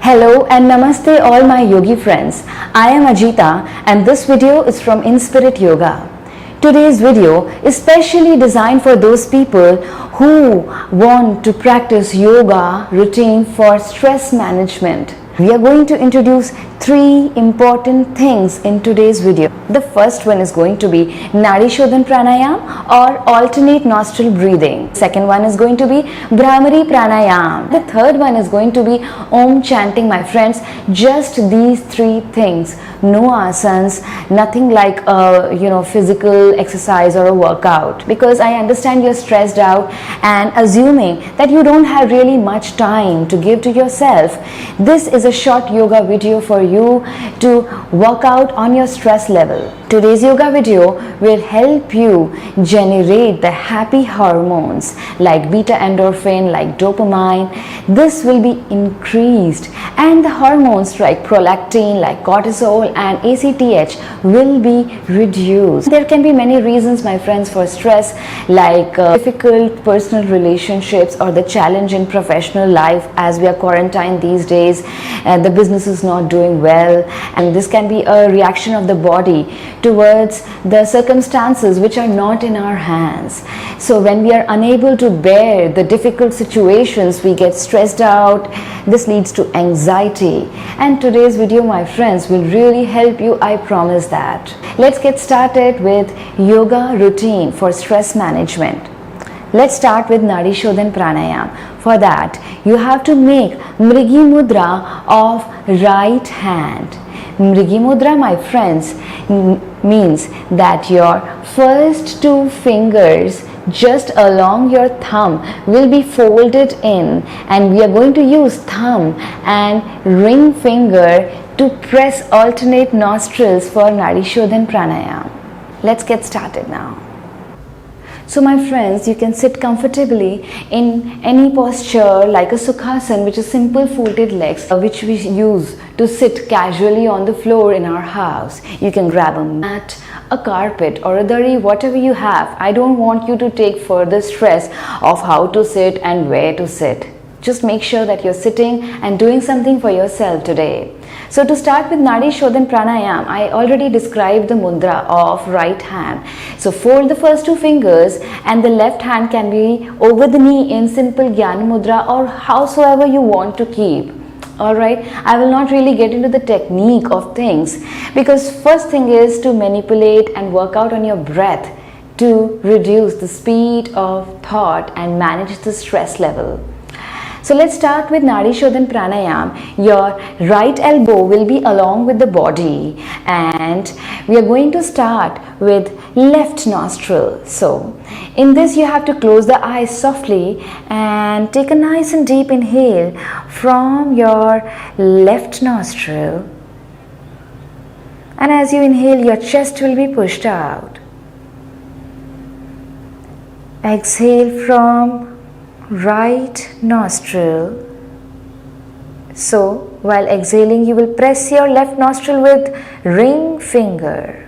Hello and namaste all my yogi friends. I am Ajita and this video is from Inspirit Yoga. Today's video is specially designed for those people who want to practice yoga routine for stress management. We are going to introduce three important things in today's video. The first one is going to be Nadi Shodhan Pranayam or alternate nostril breathing. Second one is going to be Bhramari Pranayam. The third one is going to be Om chanting, my friends. Just these three things. No asanas, nothing like a physical exercise or a workout, because I understand you're stressed out and assuming that you don't have really much time to give to yourself. This is a short yoga video for you to work out on your stress level. Today's yoga video will help you generate the happy hormones like beta endorphin, like dopamine. This will be increased and the hormones like prolactin, like cortisol and ACTH will be reduced. There can be many reasons, my friends, for stress, like difficult personal relationships or the challenge in professional life as we are quarantined these days. The business is not doing well, and this can be a reaction of the body towards the circumstances which are not in our hands. So when we are unable to bear the difficult situations, we get stressed out. This leads to anxiety, and today's video, my friends, will really help you, I promise that. Let's get started with yoga routine for stress management. Let's start with Nadi Shodhan Pranayam. For that, you have to make Mrigi Mudra of right hand. Mrigi Mudra, my friends, means that your first two fingers just along your thumb will be folded in, and we are going to use thumb and ring finger to press alternate nostrils for Nadi Shodhan Pranayam. Let's get started now. So my friends, you can sit comfortably in any posture like a Sukhasana, which is simple folded legs, which we use to sit casually on the floor in our house. You can grab a mat, a carpet or a dari, whatever you have. I don't want you to take further stress of how to sit and where to sit. Just make sure that you're sitting and doing something for yourself today. So to start with Nadi Shodhan Pranayam, I already described the mudra of right hand. So fold the first two fingers and the left hand can be over the knee in simple Jnana Mudra or howsoever you want to keep. Alright, I will not really get into the technique of things, because first thing is to manipulate and work out on your breath to reduce the speed of thought and manage the stress level. So let's start with Nadi Shodhan Pranayam. Your right elbow will be along with the body, and we are going to start with left nostril. So in this you have to close the eyes softly and take a nice and deep inhale from your left nostril. And as you inhale, your chest will be pushed out. Exhale from right nostril. So while exhaling, you will press your left nostril with ring finger.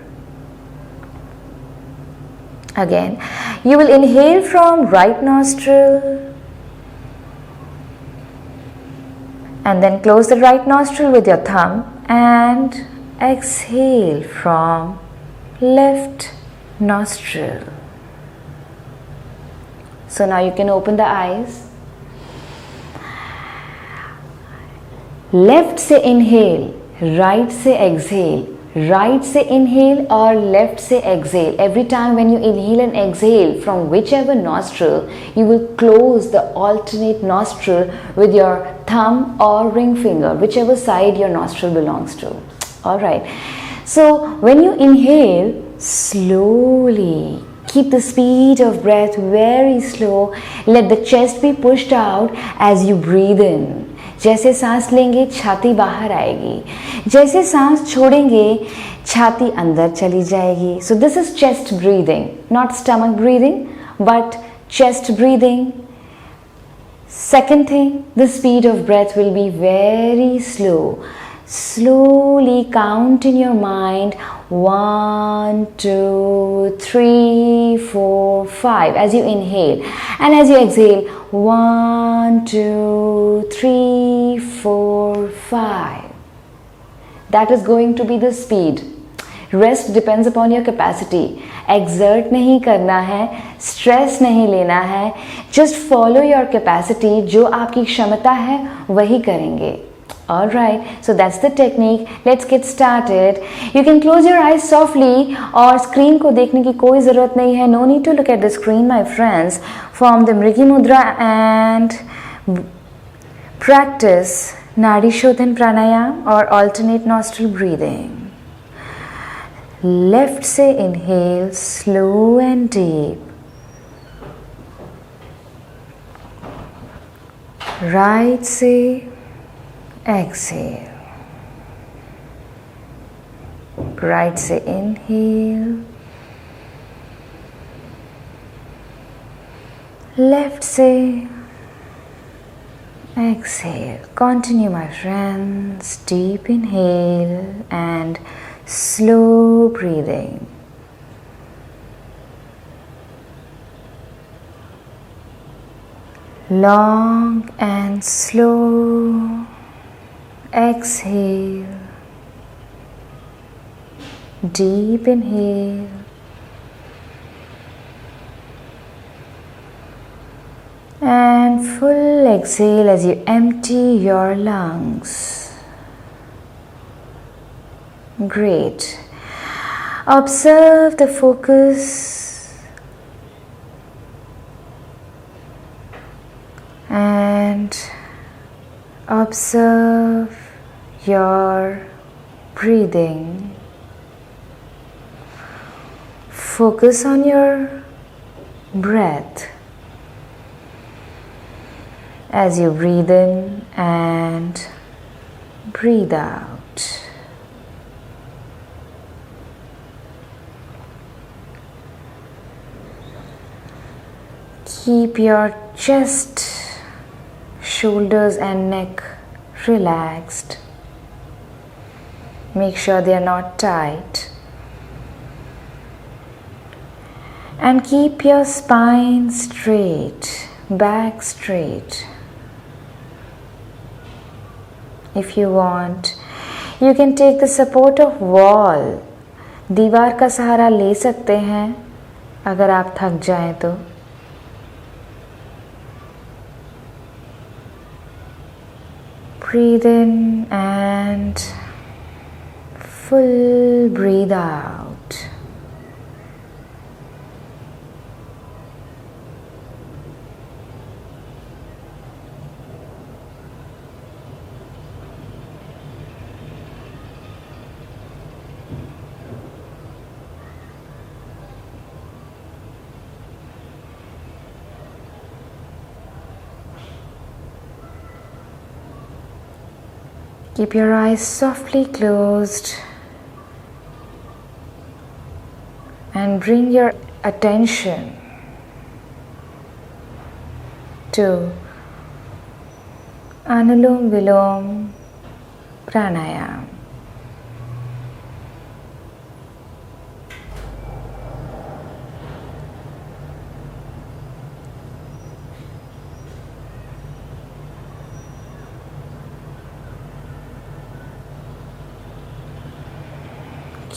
Again, you will inhale from right nostril and then close the right nostril with your thumb and exhale from left nostril. So now you can open the eyes. Left से inhale, right से exhale. Right से inhale or left से exhale. Every time when you inhale and exhale from whichever nostril, you will close the alternate nostril with your thumb or ring finger, whichever side your nostril belongs to. Alright. So when you inhale, slowly keep the speed of breath very slow. Let the chest be pushed out as you breathe in. जैसे सांस लेंगे छाती बाहर आएगी, जैसे सांस छोड़ेंगे छाती अंदर चली जाएगी. So this is chest breathing, not stomach breathing, but chest breathing. Second thing, the speed of breath will be very slow. Slowly count in your mind 1, 2, 3, 4, 5 as you inhale, and as you exhale 1, 2, 3, 4, 5. That is going to be the speed. Rest depends upon your capacity. Exert नहीं करना है, stress नहीं लेना है, just follow your capacity. जो आपकी क्षमता है वही करेंगे. Alright, so that's the technique. Let's get started. You can close your eyes softly और screen को देखने की कोई ज़रूरत नहीं है. No need to look at the screen, my friends. Form the Mrigi Mudra and practice Nadi Shodhan Pranayam or alternate nostril breathing. Left से inhale, slow and deep. Right से exhale. Right से inhale. Left से exhale. Continue, my friends. Deep inhale and slow breathing. Long and slow exhale. Deep inhale. And full exhale as you empty your lungs. Great. Observe the focus and observe your breathing. Focus on your breath as you breathe in and breathe out. Keep your chest, shoulders and neck relaxed. Make sure they are not tight. And keep your spine straight, back straight. If you want, you can take the support of wall. दीवार का सहारा ले सकते हैं अगर आप थक जाएं तो. Breathe in and full breathe out. Keep your eyes softly closed and bring your attention to Anulom Vilom Pranayam.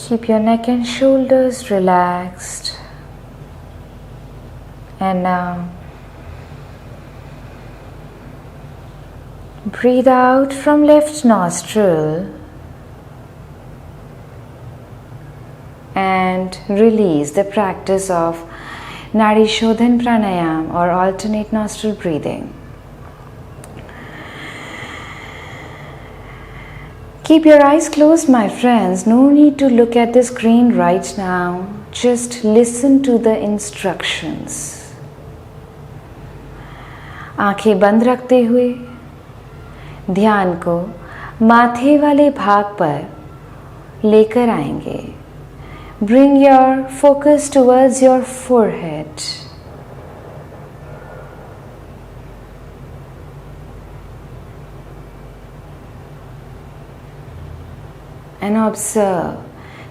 Keep your neck and shoulders relaxed. And now breathe out from left nostril and release the practice of Nadi Shodhan Pranayam or alternate nostril breathing. Keep your eyes closed, my friends. No need to look at the screen right now. Just listen to the instructions. आंखें बंद रखते हुए ध्यान को माथे वाले भाग पर लेकर आएंगे. Bring your focus towards your forehead. and observe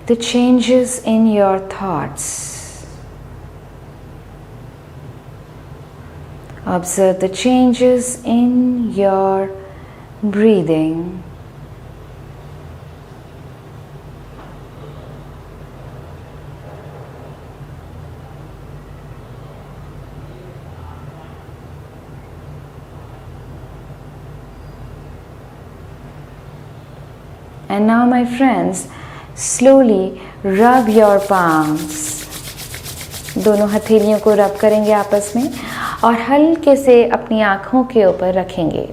the changes in your thoughts. Observe the changes in your breathing. And now my friends, slowly rub your palms. दोनों हथेलियों को रब करेंगे आपस में और हल्के से अपनी आँखों के ऊपर रखेंगे.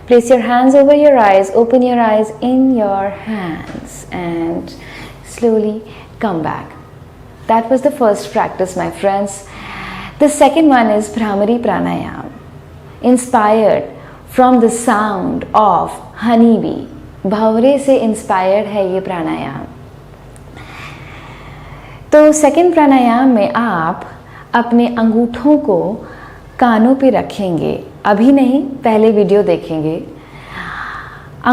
Place your hands over your eyes, open your eyes in your hands and slowly come back. That was the first practice, my friends. The second one is Bhramari Pranayam, inspired from the sound of honeybee. भंवरे से inspired है ये प्राणायाम. तो second प्राणायाम में आप अपने अंगूठों को कानों पे रखेंगे. अभी नहीं, पहले वीडियो देखेंगे.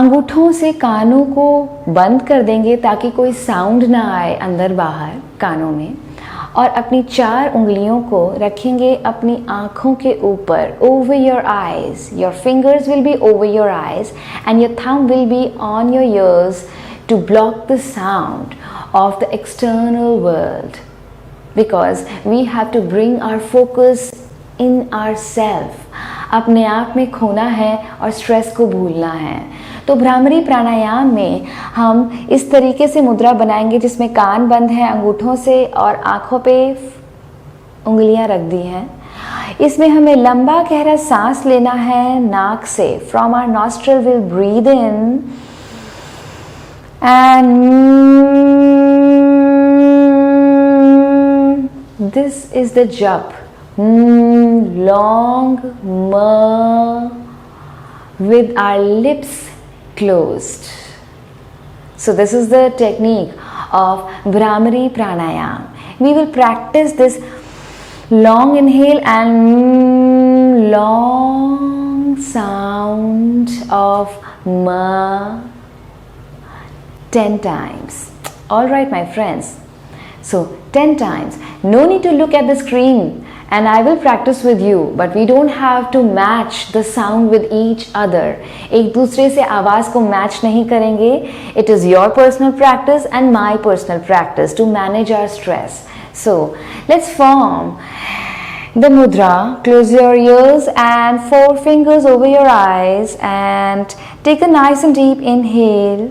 अंगूठों से कानों को बंद कर देंगे ताकि कोई साउंड ना आए अंदर बाहर कानों में, और अपनी 4 उंगलियों को रखेंगे अपनी आँखों के ऊपर, over your eyes. Your fingers will be over your eyes and your thumb will be on your ears to block the sound of the external world, because we have to bring our focus in ourself. अपने आप में खोना है और stress को भूलना है. तो भ्रामरी प्राणायाम में हम इस तरीके से मुद्रा बनाएंगे जिसमें कान बंद हैं अंगूठों से और आँखों पे उंगलियां रख दी हैं. इसमें हमें लंबा गहरा सांस लेना है नाक से. From our nostril we'll breathe in and this is the jap. Long with our lips closed. So this is the technique of Bhramari Pranayam. We will practice this long inhale and long sound of ma 10 times. Alright my friends. So 10 times. No need to look at the screen. And I will practice with you, but we don't have to match the sound with each other. एक दूसरे से आवाज़ को match नहीं करेंगे. It is your personal practice and my personal practice to manage our stress. So let's form the mudra. Close your ears and 4 fingers over your eyes and take a nice and deep inhale.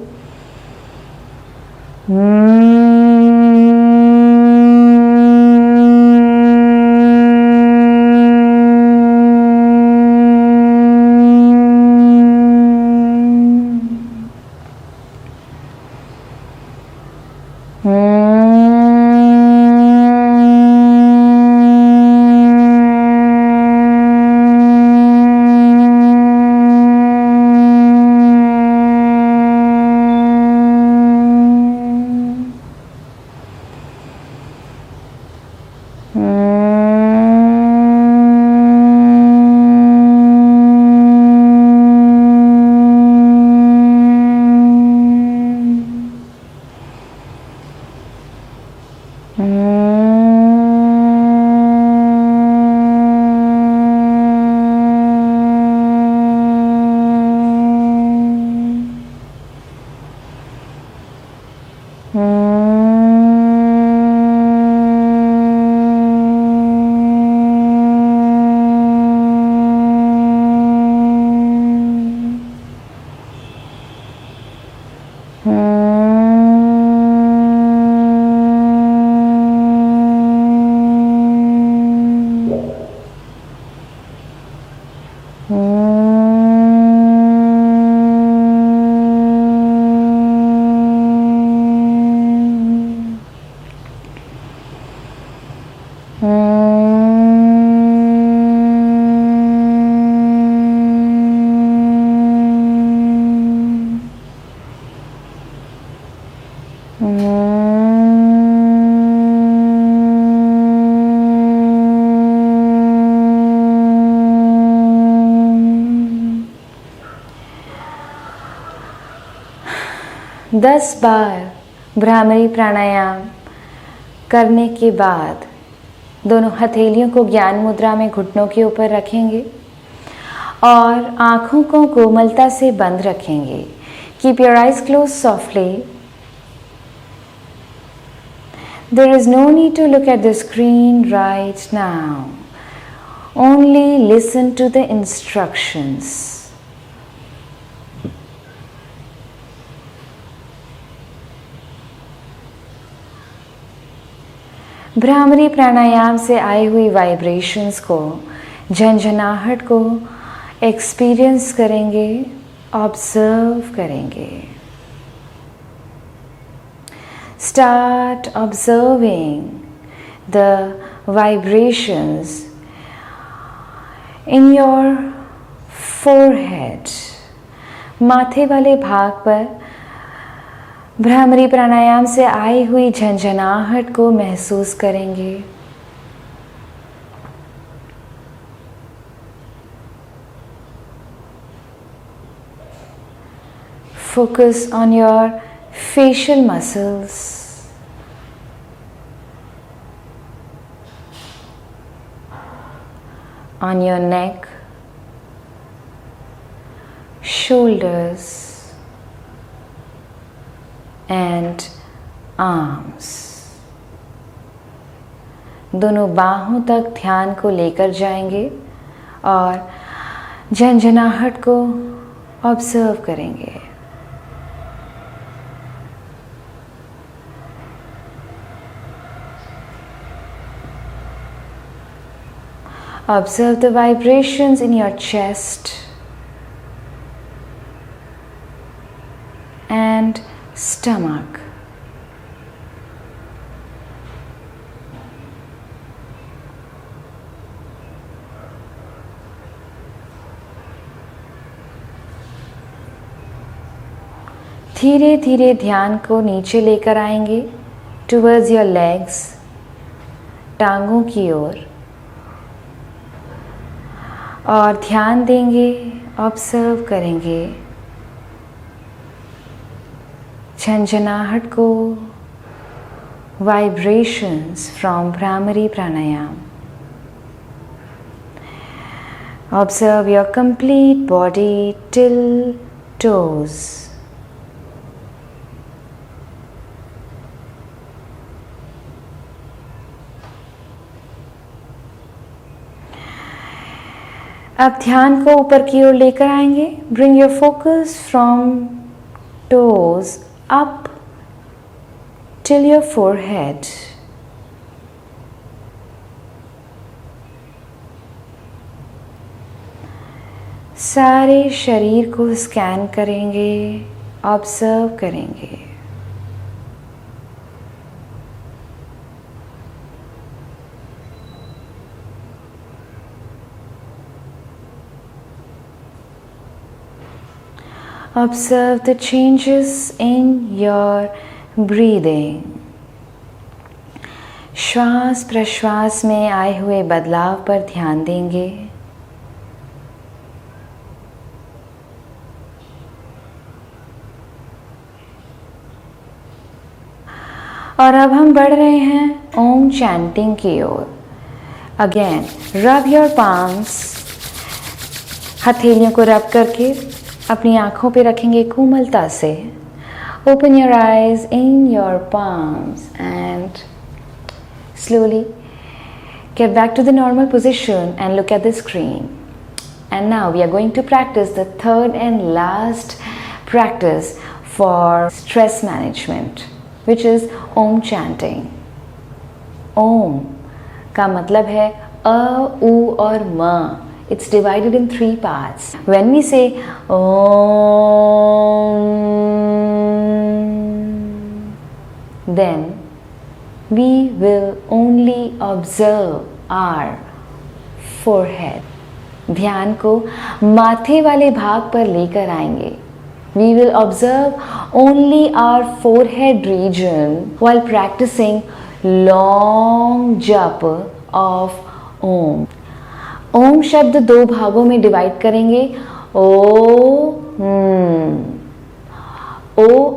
10 बार भ्रामरी प्राणायाम करने के बाद दोनों हथेलियों को ज्ञान मुद्रा में घुटनों के ऊपर रखेंगे और आँखों को कोमलता से बंद रखेंगे। Keep your eyes closed softly. There is no need to look at the screen right now. Only listen to the instructions. Bhramari प्राणायाम से आई हुई वाइब्रेशंस को, झंझनाहट को एक्सपीरियंस करेंगे, ऑब्जर्व करेंगे। Start observing the vibrations in your forehead. माथे वाले भाग पर भ्रामरी प्राणायाम से आई हुई झंझनाहट को महसूस करेंगे। Focus on your facial muscles. On your neck, shoulders and arms. दोनों बाहों तक ध्यान को लेकर जाएंगे और झंझनाहट को ऑब्जर्व करेंगे। Observe the vibrations in your chest and stomach. धीरे धीरे ध्यान को नीचे लेकर आएंगे towards your legs, टांगों की ओर, और ध्यान देंगे, ऑब्जर्व करेंगे झंझनाहट को, vibrations from bhramari pranayama. Observe your complete body till toes. अब ध्यान को ऊपर की ओर लेकर आएंगे। Bring your focus from toes up till your forehead. सारे शरीर को स्कैन करेंगे, ऑब्जर्व करेंगे। Observe the changes in your breathing. श्वास प्रश्वास में आए हुए बदलाव पर ध्यान देंगे। और अब हम बढ़ रहे हैं ओम चैंटिंग की ओर। Again rub your palms. हथेलियों को रब करके अपनी आँखों पे रखेंगे कोमलता से। Open your eyes in your palms and slowly get back to the normal position and look at the screen. And now we are going to practice the third and last practice for stress management, which is Om chanting. Om का मतलब है अ, उ और म. It's divided in 3 parts. When we say Om, then we will only observe our forehead. ध्यान को माथे वाले भाग पर लेकर आएंगे. We will observe only our forehead region while practicing long jap of Om. ओम शब्द 2 भागों में डिवाइड करेंगे। ओ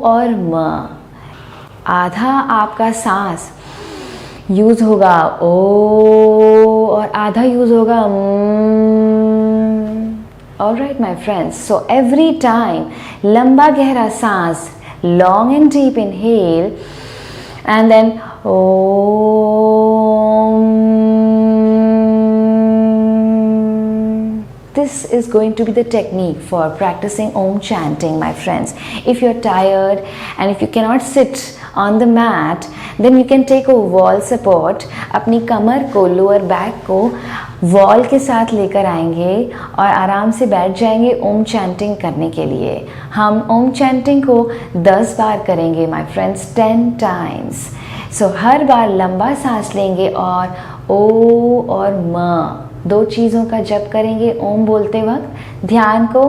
और म। आधा आपका सांस यूज होगा ओ और आधा यूज होगा alright my friends, so every time लंबा गहरा सांस, long and deep inhale and then Om. This is going to be the technique for practicing Om chanting, my friends. If you're tired and if you cannot sit on the mat, then you can take a wall support. अपनी कमर को, lower back को wall के साथ लेकर आएंगे और आराम से बैठ जाएंगे ओम चैंटिंग करने के लिए। हम ओम चैंटिंग को 10 बार करेंगे माय फ्रेंड्स, 10 टाइम्स। सो हर बार लंबा सांस लेंगे और ओ और म दो चीज़ों का जप करेंगे। ओम बोलते वक्त ध्यान को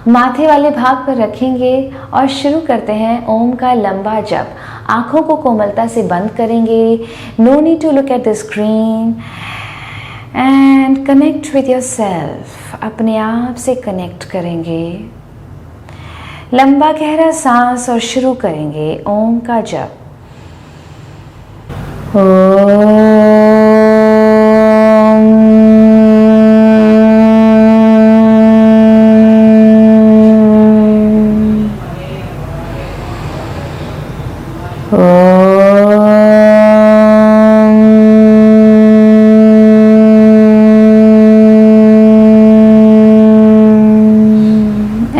माथे वाले भाग पर रखेंगे और शुरू करते हैं ओम का लंबा जप। आँखों को कोमलता से बंद करेंगे। No need to look at the screen and connect with yourself. अपने आप से कनेक्ट करेंगे। लंबा गहरा सांस और शुरू करेंगे ओम का जप।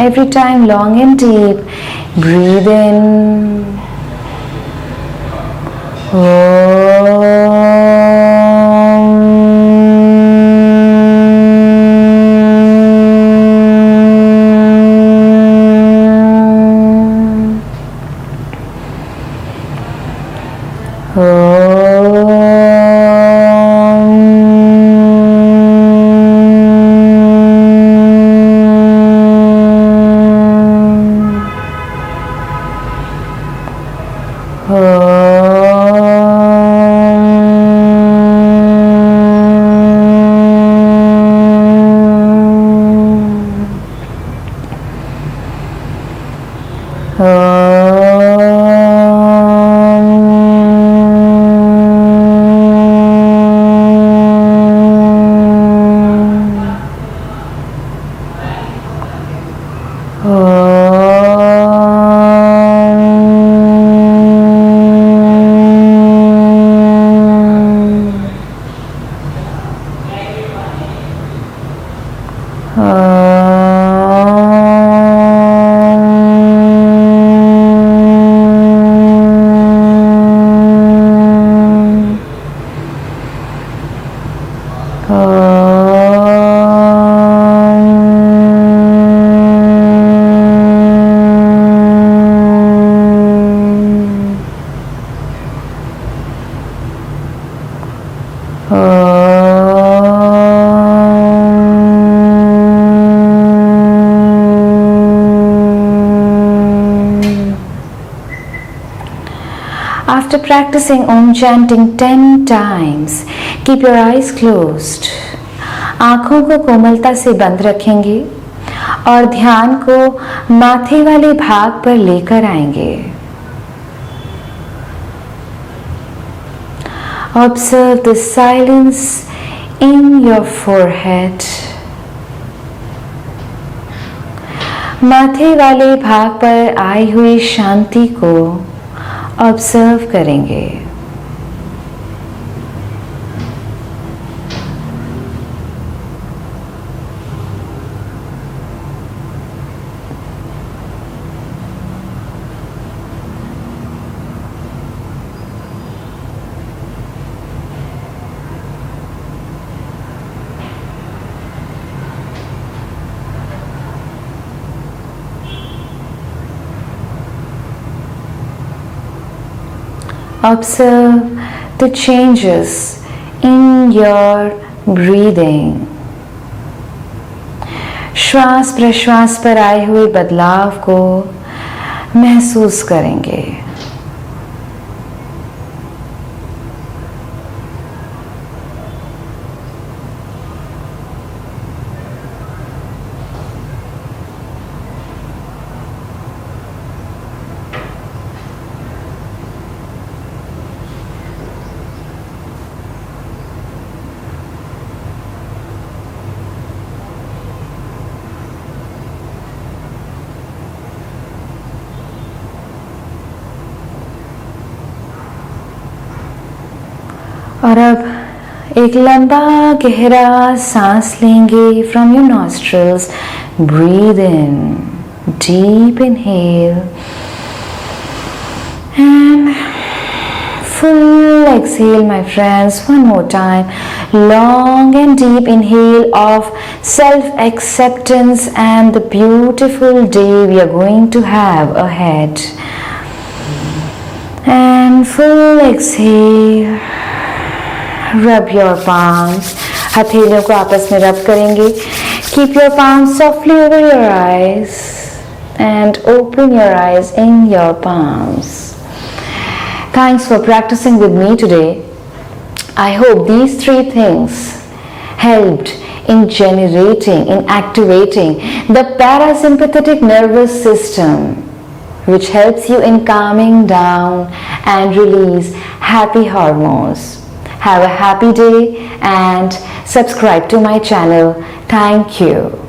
Every time long and deep, breathe in. After practicing Om chanting 10 times, keep your eyes closed. आँखों को कोमलता से बंद रखेंगे और ध्यान को माथे वाले भाग पर लेकर आएंगे। Observe the silence in your forehead. माथे वाले भाग पर आई हुई शांति को ऑब्जर्व करेंगे। Observe the changes in your breathing. श्वास प्रश्वास पर आए हुए बदलाव को महसूस करेंगे। और अब एक लंबा गहरा सांस लेंगे from your nostrils. Breathe in, deep inhale and full exhale, my friends. One more time. Long and deep inhale of self-acceptance and the beautiful day we are going to have ahead. And full exhale. Rub your palms. हथेलियों को आपस में रब करेंगे. Keep your palms softly over your eyes and open your eyes in your palms. Thanks for practicing with me today. I hope these 3 things helped in generating, in activating the parasympathetic nervous system, which helps you in calming down and release happy hormones. Have a happy day and subscribe to my channel. Thank you.